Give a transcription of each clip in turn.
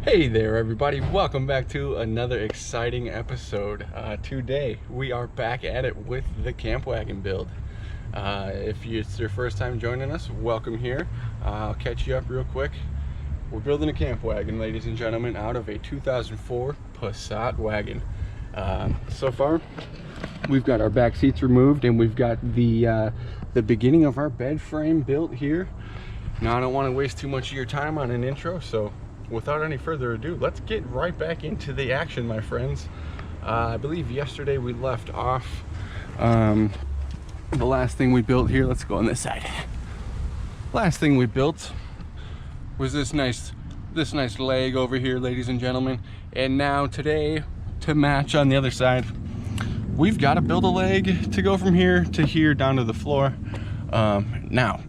Hey there everybody, welcome back to another exciting episode. Today we are back at it with the camp wagon build. If it's your first time joining us, welcome here. I'll catch you up real quick. We're building a camp wagon, ladies and gentlemen, out of a 2004 Passat wagon. So far we've got our back seats removed and we've got the beginning of our bed frame built here. Now I don't want to waste too much of your time on an intro, so without any further ado, let's get right back into the action, my friends. I believe yesterday we left off the last thing we built here. Let's go on this side. Last thing we built was this nice leg over here, ladies and gentlemen. And now today, to match on the other side, we've got to build a leg to go from here to here down to the floor. Now,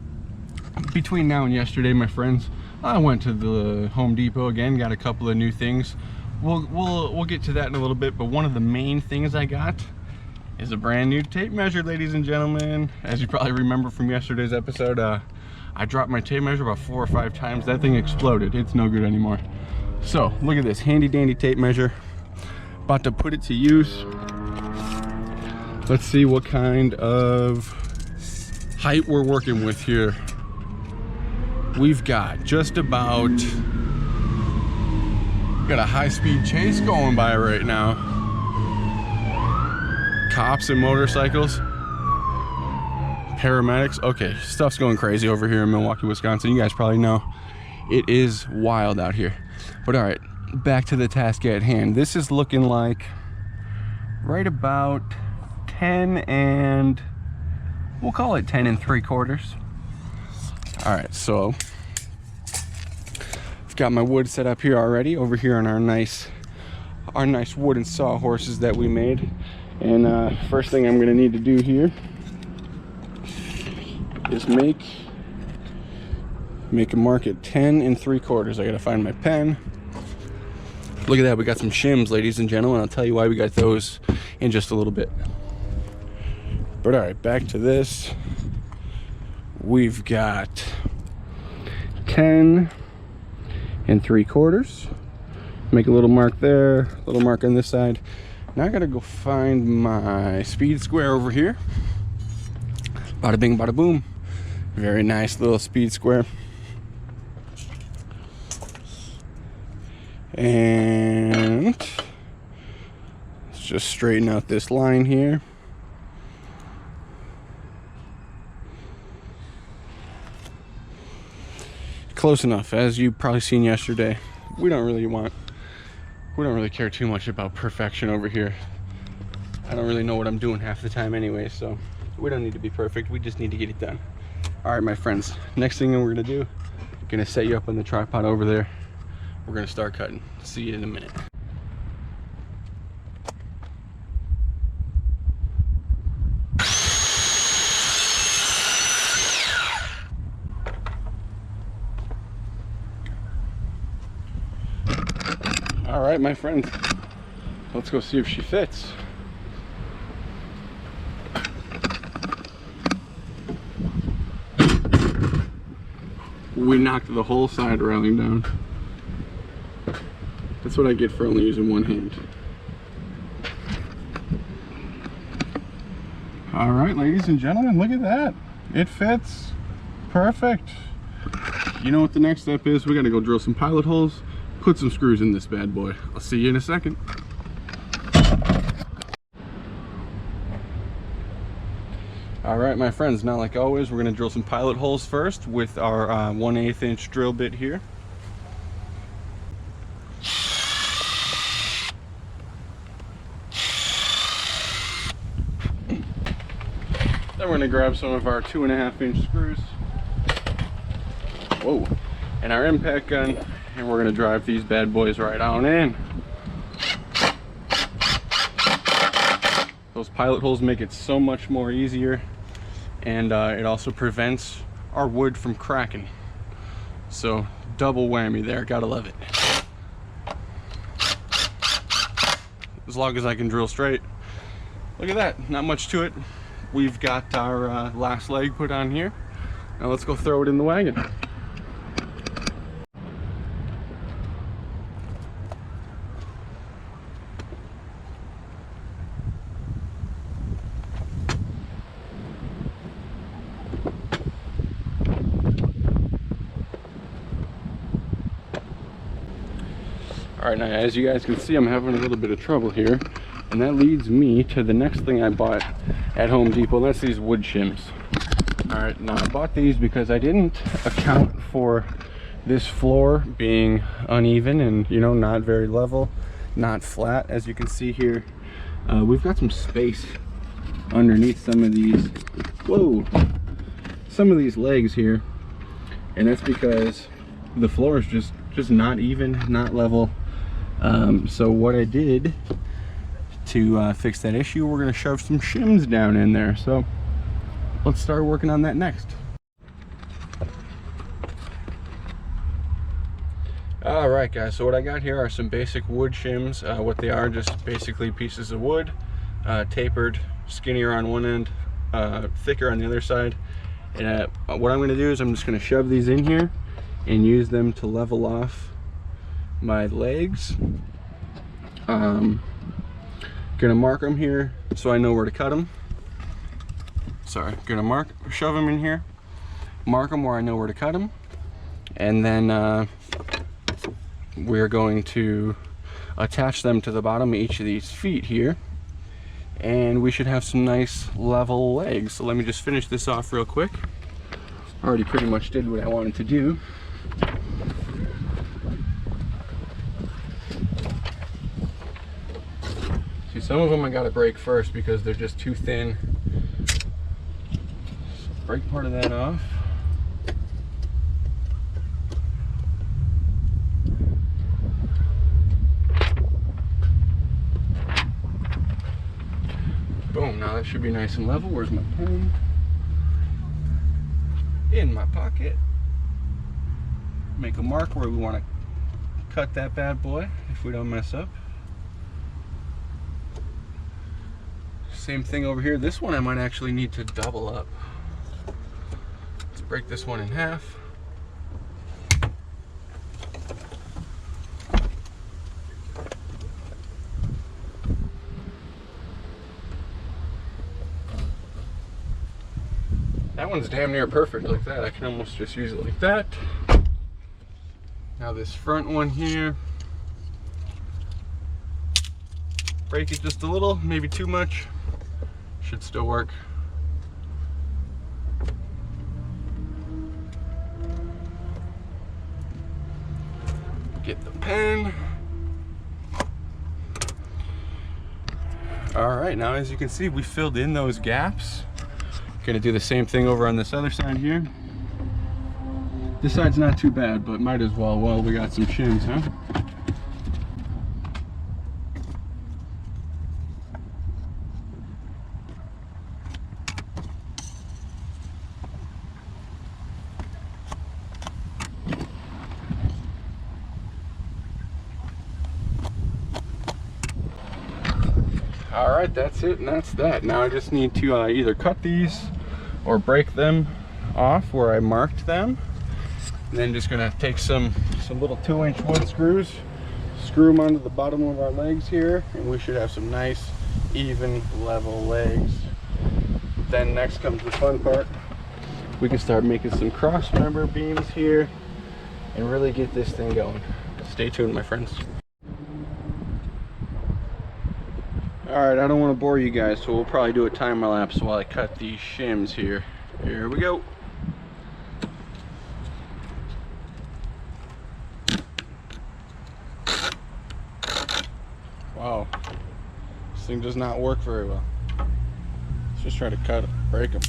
between now and yesterday, my friends, I went to the Home Depot again, got a couple of new things. We'll get to that in a little bit, but one of the main things I got is a brand new tape measure, ladies and gentlemen. As you probably remember from yesterday's episode, I dropped my tape measure about 4 or 5 times. That thing exploded. It's no good anymore. So look at this handy dandy tape measure. About to put it to use. Let's see what kind of height we're working with here. We've got just about, got a high-speed chase going by right now. Cops and motorcycles, paramedics. Okay, stuff's going crazy over here in Milwaukee, Wisconsin. You guys probably know it is wild out here. But all right, back to the task at hand. This is looking like right about 10 and, we'll call it 10 3/4. All right, so I've got my wood set up here already over here on our nice wooden sawhorses that we made. And first thing I'm gonna need to do here is make a mark at 10 3/4. I gotta find my pen. Look at that, we got some shims, ladies and gentlemen. I'll tell you why we got those in just a little bit. But all right, back to this. We've got 10 3/4. Make a little mark there, a little mark on this side. Now I gotta go find my speed square over here. Bada bing, bada boom. Very nice little speed square. And let's just straighten out this line here. Close enough. As you probably seen yesterday, we don't really care too much about perfection over here. I don't really know what I'm doing half the time anyway, so we don't need to be perfect. We just need to get it done. All right, my friends, next thing we're gonna do, gonna set you up on the tripod over there. We're gonna start cutting. See you in a minute. All right, my friends, let's go see if she fits. We knocked the whole side railing down. That's what I get for only using one hand. All right, ladies and gentlemen, look at that. It fits perfect. You know what the next step is? We gotta go drill some pilot holes, put some screws in this bad boy. I'll see you in a second. All right, my friends, now like always, we're gonna drill some pilot holes first with our 1/8 inch drill bit here. Then we're gonna grab some of our 2.5 inch screws. Whoa, and our impact gun. And we're gonna drive these bad boys right on in. Those pilot holes make it so much more easier, and it also prevents our wood from cracking. So double whammy there, gotta love it. As long as I can drill straight. Look at that, not much to it. We've got our last leg put on here. Now let's go throw it in the wagon. All right, now as you guys can see, I'm having a little bit of trouble here, and that leads me to the next thing I bought at Home Depot, and that's these wood shims. All right, now I bought these because I didn't account for this floor being uneven and, you know, not very level, not flat. As you can see here, we've got some space underneath some of these, some of these legs here, and that's because the floor is just not even, not level. So what I did to fix that issue, we're gonna shove some shims down in there. So let's start working on that next. All right, guys, so what I got here are some basic wood shims. What they are, just basically pieces of wood, tapered, skinnier on one end, thicker on the other side. And what I'm going to do is I'm just going to shove these in here and use them to level off my legs. Gonna mark them here so I know where to cut them. Sorry, gonna shove them in here, mark them where I know where to cut them, and then we're going to attach them to the bottom of each of these feet here, and we should have some nice level legs. So let me just finish this off real quick. Already pretty much did what I wanted to do. See, some of them I gotta break first because they're just too thin. Break part of that off. Boom, now that should be nice and level. Where's my pen? In my pocket. Make a mark where we want to cut that bad boy if we don't mess up. Same thing over here. This one I might actually need to double up. Let's break this one in half. That one's damn near perfect like that. I can almost just use it like that. Now this front one here, break it just a little, maybe too much. Should still work. Get the pen. All right, now as you can see, we filled in those gaps. Gonna do the same thing over on this other side here. This side's not too bad, but might as well. Well, we got some shims, huh? All right, that's it, and that's that. Now I just need to either cut these or break them off where I marked them. And then just gonna take some little 2-inch wood screws, screw them onto the bottom of our legs here, and we should have some nice, even, level legs. Then next comes the fun part. We can start making some cross-member beams here and really get this thing going. Stay tuned, my friends. Alright, I don't want to bore you guys, so we'll probably do a time lapse while I cut these shims here. Here we go. Wow, this thing does not work very well. Let's just try to cut it, break them.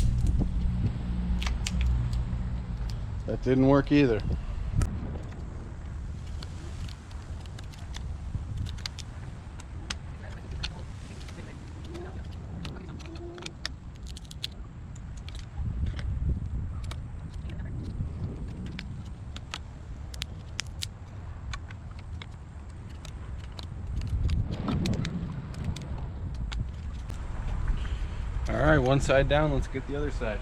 That didn't work either. All right, one side down, let's get the other side.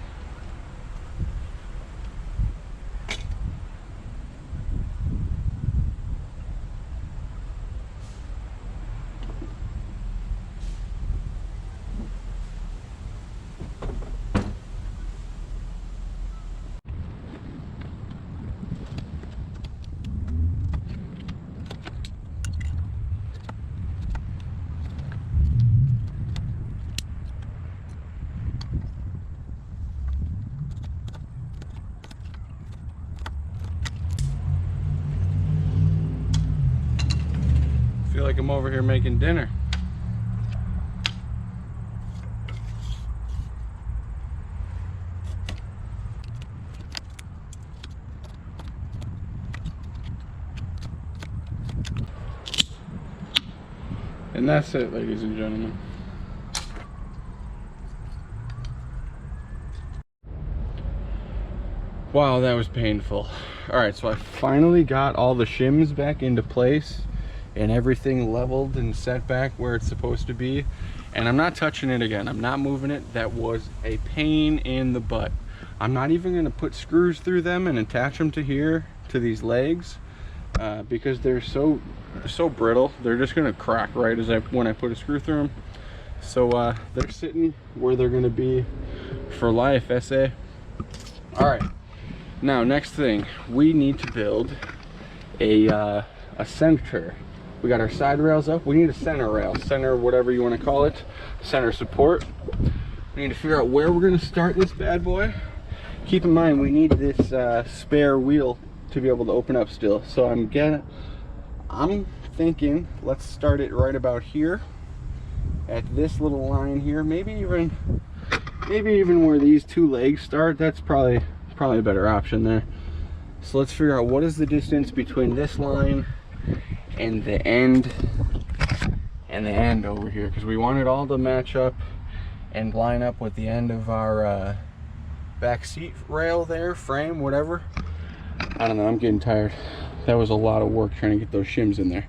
feel like I'm over here making dinner. And that's it, ladies and gentlemen. Wow, that was painful. Alright, so I finally got all the shims back into place and everything leveled and set back where it's supposed to be. And I'm not touching it again. I'm not moving it. That was a pain in the butt. I'm not even going to put screws through them and attach them to here, to these legs, because they're so brittle. They're just going to crack right as when I put a screw through them. So they're sitting where they're going to be for life, SA. All right. Now, next thing, we need to build a center. We got our side rails up. We need a center rail, center, whatever you want to call it, center support. We need to figure out where we're going to start this bad boy. Keep in mind, we need this spare wheel to be able to open up still. So I'm thinking, let's start it right about here at this little line here. Maybe even where these two legs start. That's probably a better option there. So let's figure out what is the distance between this line and the end over here, because we want it all to match up and line up with the end of our back seat rail there, frame, whatever. I don't know, I'm getting tired. That was a lot of work trying to get those shims in there.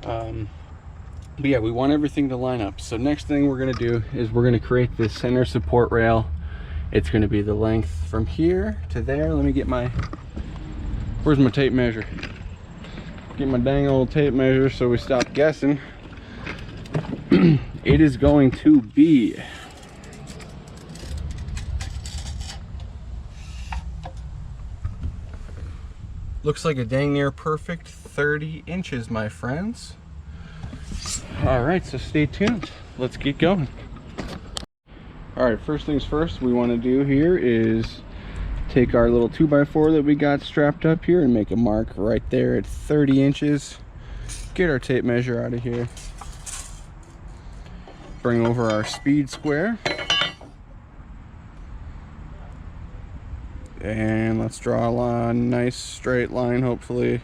But yeah, we want everything to line up. So next thing we're going to do is we're going to create this center support rail. It's going to be the length from here to there. Let me get my, where's my tape measure? Get my dang old tape measure so we stop guessing. It is going to be looks like a dang near perfect 30 inches, my friends. All right, so stay tuned. Let's get going. All right, first things first, we want to do here is take our little 2x4 that we got strapped up here and make a mark right there at 30 inches. Get our tape measure out of here. Bring over our speed square. And let's draw a nice straight line, hopefully,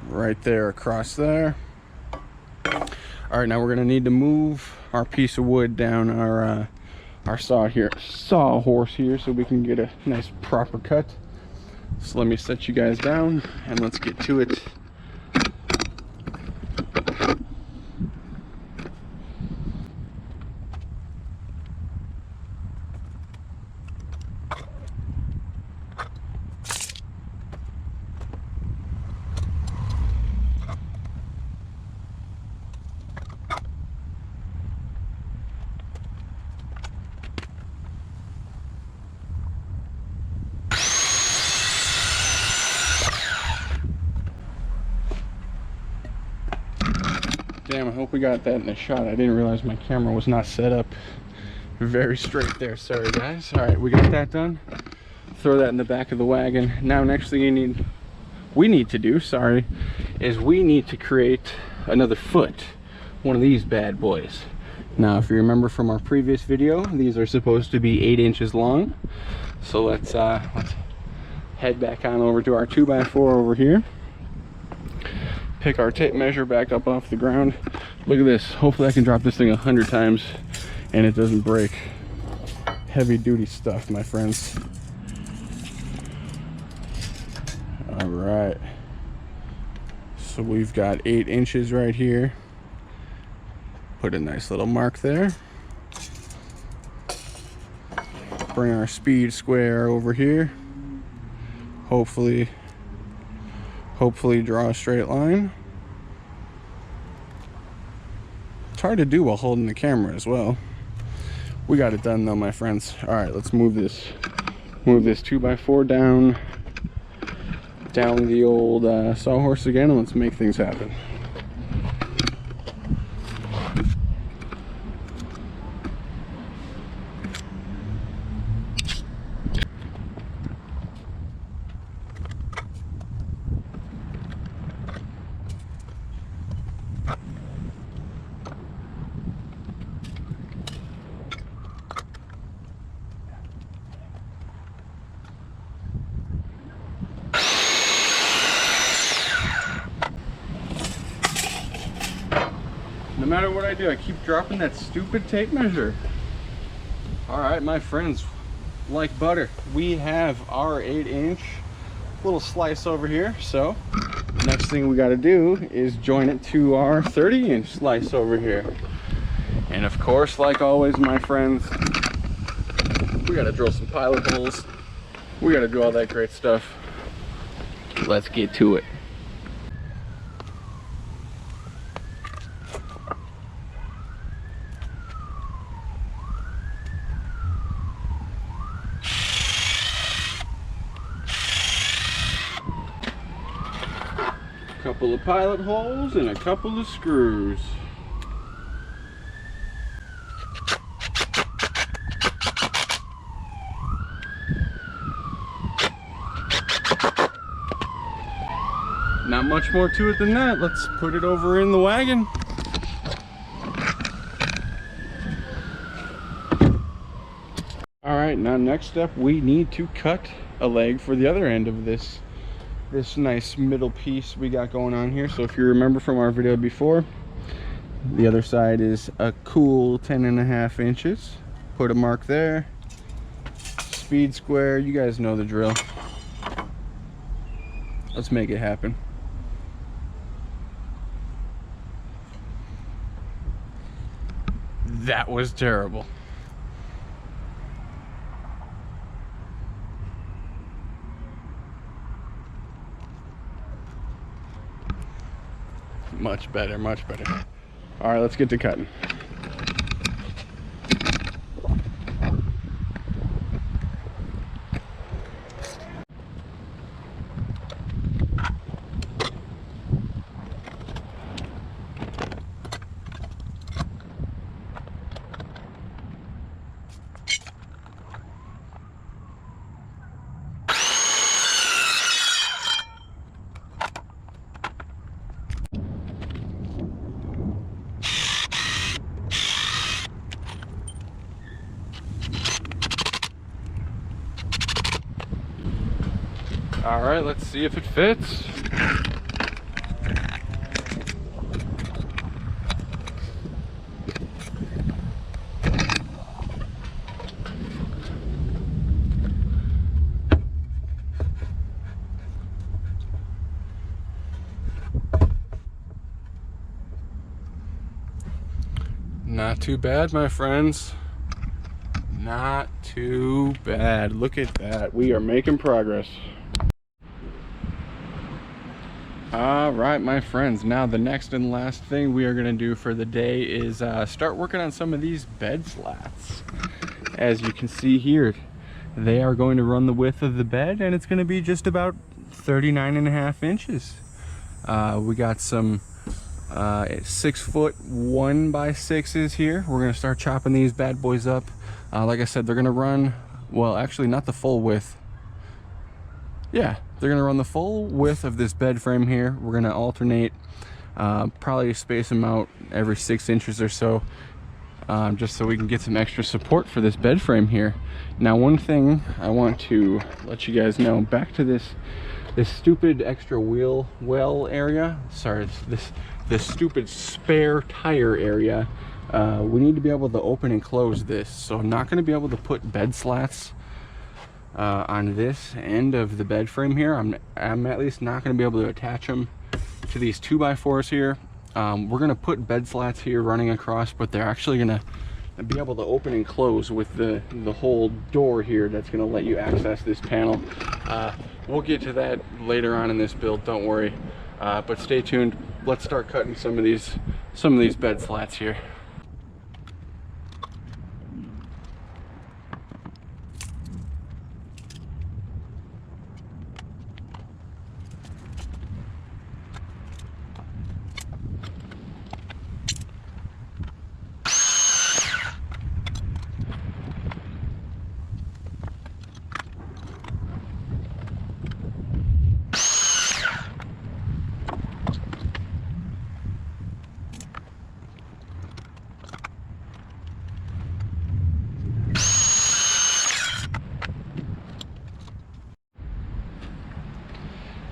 right there across there. All right, now we're gonna need to move our piece of wood down our sawhorse here so we can get a nice proper cut. So let me set you guys down and let's get to it. Damn, I hope we got that in the shot. I didn't realize my camera was not set up very straight there. Sorry, guys. All right, we got that done. Throw that in the back of the wagon. Now, next thing we need to do, is we need to create another foot. One of these bad boys. Now, if you remember from our previous video, these are supposed to be 8 inches long. So let's head back on over to our 2x4 over here. Pick our tape measure back up off the ground. Look at this. Hopefully I can drop this thing 100 times and it doesn't break. Heavy duty stuff, my friends. All right. So we've got 8 inches right here. Put a nice little mark there. Bring our speed square over here. Hopefully draw a straight line. It's hard to do while holding the camera as well. We got it done though, my friends. All right, let's move this 2x4 down the old sawhorse again, and let's make things happen. No matter what I do, I keep dropping that stupid tape measure. All right, my friends, like butter, we have our 8-inch little slice over here. So next thing we got to do is join it to our 30-inch slice over here. And of course, like always, my friends, we got to drill some pilot holes. We got to do all that great stuff. Let's get to it. Couple of pilot holes and a couple of screws. Not much more to it than that. Let's put it over in the wagon. All right, now next up we need to cut a leg for the other end of this nice middle piece we got going on here. So if you remember from our video before, the other side is a cool 10.5 inches. Put a mark there. Speed square, you guys know the drill. Let's make it happen. That was terrible. Much better, much better. All right, let's get to cutting. All right, let's see if it fits. Not too bad, my friends. Not too bad. Look at that. We are making progress. All right, my friends, now the next and last thing we are going to do for the day is start working on some of these bed slats. As you can see here, they are going to run the width of the bed, and it's going to be just about 39.5 inches. We got some 6-foot 1x6s here. We're going to start chopping these bad boys up. Like I said, they're going to run, well, actually not the full width. Yeah, they're gonna run the full width of this bed frame here. We're gonna alternate, probably space them out every 6 inches or so, just so we can get some extra support for this bed frame here. Now, one thing I want to let you guys know, back to this stupid extra wheel well area. Sorry, this stupid spare tire area. We need to be able to open and close this. So I'm not gonna be able to put bed slats on this end of the bed frame here. I'm at least not going to be able to attach them to these 2x4s here. We're going to put bed slats here running across, but they're actually going to be able to open and close with the whole door here that's going to let you access this panel. We'll get to that later on in this build, don't worry, but stay tuned. Let's start cutting some of these bed slats here.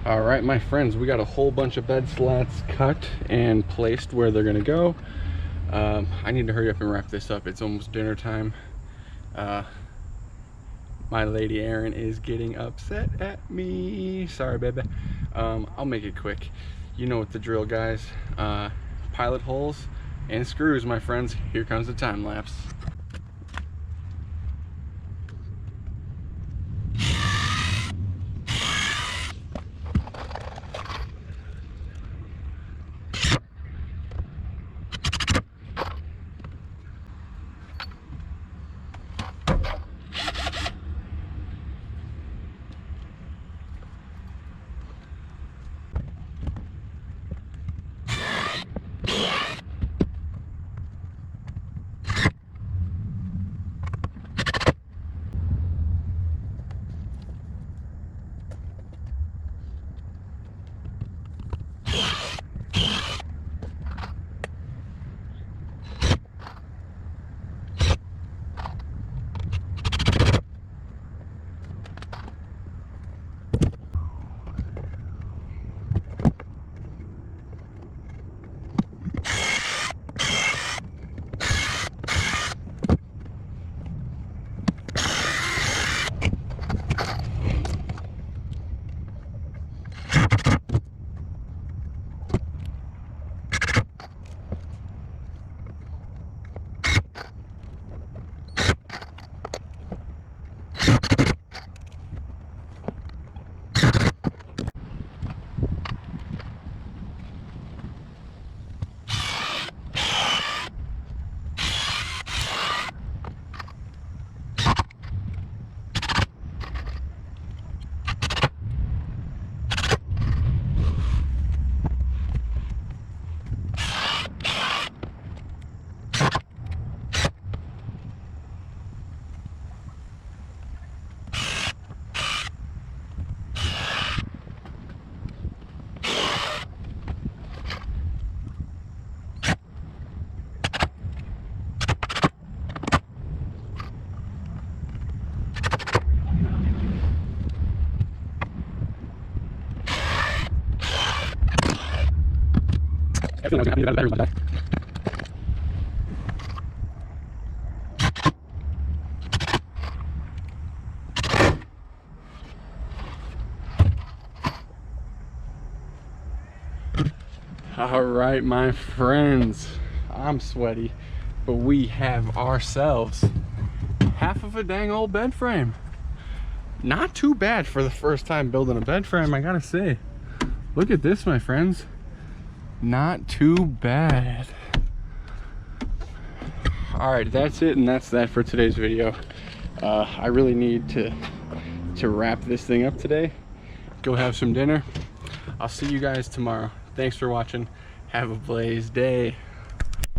All right, my friends, we got a whole bunch of bed slats cut and placed where they're gonna go. I need to hurry up and wrap this up. It's almost dinner time. My lady Erin is getting upset at me. Sorry, baby. I'll make it quick. You know what the drill, guys. Pilot holes and screws, my friends. Here comes the time lapse. All right, my friends, I'm sweaty, but we have ourselves half of a dang old bed frame. Not too bad for the first time building a bed frame, I gotta say. Look at this, my friends. Not too bad. All right, that's it, and that's that for today's video. I really need to wrap this thing up today. Go have some dinner. I'll see you guys tomorrow. Thanks for watching. Have a blazed day.